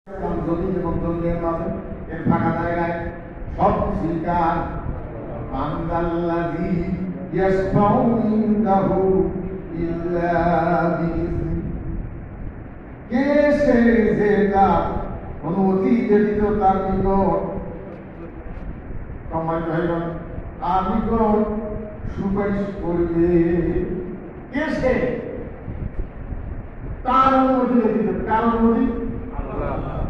জমি এবং জমির মাঝে এর ফাঁকা জায়গায় সব শিকার বান্দাল্লাযী ইয়াশফাউ ইনদাহু ইল্লা বিইذনি। কে সে যেটা অনুমতি ব্যতীত তার নিকট সম্মানিত ভাইগণ তার নিকট সুপারিশ করবে। কে সে? তার অনুমতি ব্যতীত। কার অনুমতি?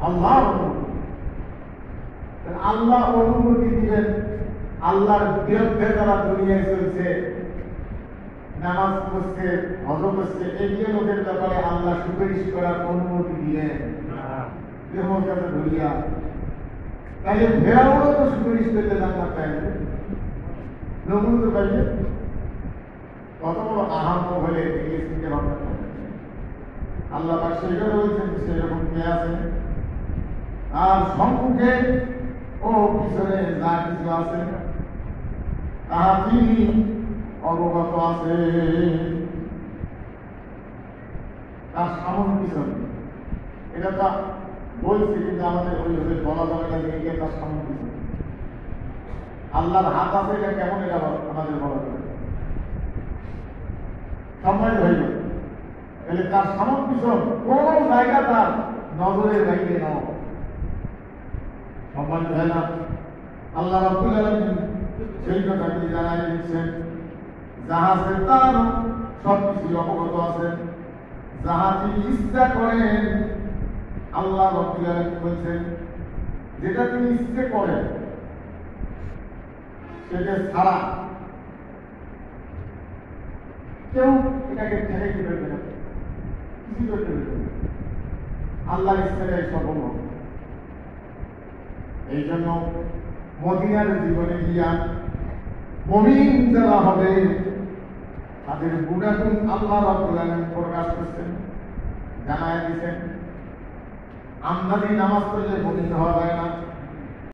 আল্লাহ আল্লাহ অনুমতি দিবেন। আল্লাহর বিরুদ্ধে যারা দুনিয়ায় চলছে, নামাজ পড়ছে, হজ করছে, এগিয়ে লোকের ব্যাপারে আল্লাহ সুপারিশ করার অনুমতি দিলেন ধরিয়া। তাহলে ফেরাউনও তো সুপারিশ করতে জান্নাত পাইবে, নমরুদ তো পাইবে। কত বড় আহাম্য হলে এগিয়ে চিন্তা ভাবনা করবে। আল্লাহ পাক সেইটা বলছেন, সেরকম কে আছে? আর সম্মুখে ও পিছনে যা কিছু আছে তাহা তিনি অবগত আছে। তার সামন পিছন এটা তা বলছি, কিন্তু আমাদের ওইভাবে বলা যাবে না যে তার সামন পিছন। আল্লাহর হাত আছে, এটা কেমন? এটা আমাদের বলা যাবে সম্মানিত হইল। তাহলে তার সামন পিছন কোন জায়গা তার নজরের বাইরে নাও। সম্মানিত হয় না? আল্লাহ রাব্বুল আলামিন সেই কথাটি জানাই দিচ্ছেন, যাহাতে তার সবকিছু অবগত আছেন, যাহা তিনি ইচ্ছা করেন। আল্লাহ রাব্বুল আলামিন বলছেন, যেটা তিনি ইচ্ছে করেন সেটা ছাড়া কেউ এটাকে ঠেকে দিতে পারবে না, কিছু করতে পারবে না। আল্লাহর ইচ্ছাটাই সম্ভব। এই জন্য মদিনার জীবনে গিয়া মুমিন যারা হবে তাদের গুণাগুণ আল্লাহ রাব্বুল আলামিন প্রকাশ করছেন, জানায় দিয়েছেন। আমদানি নামাজ পড়লে মুমিন হওয়া যায় না।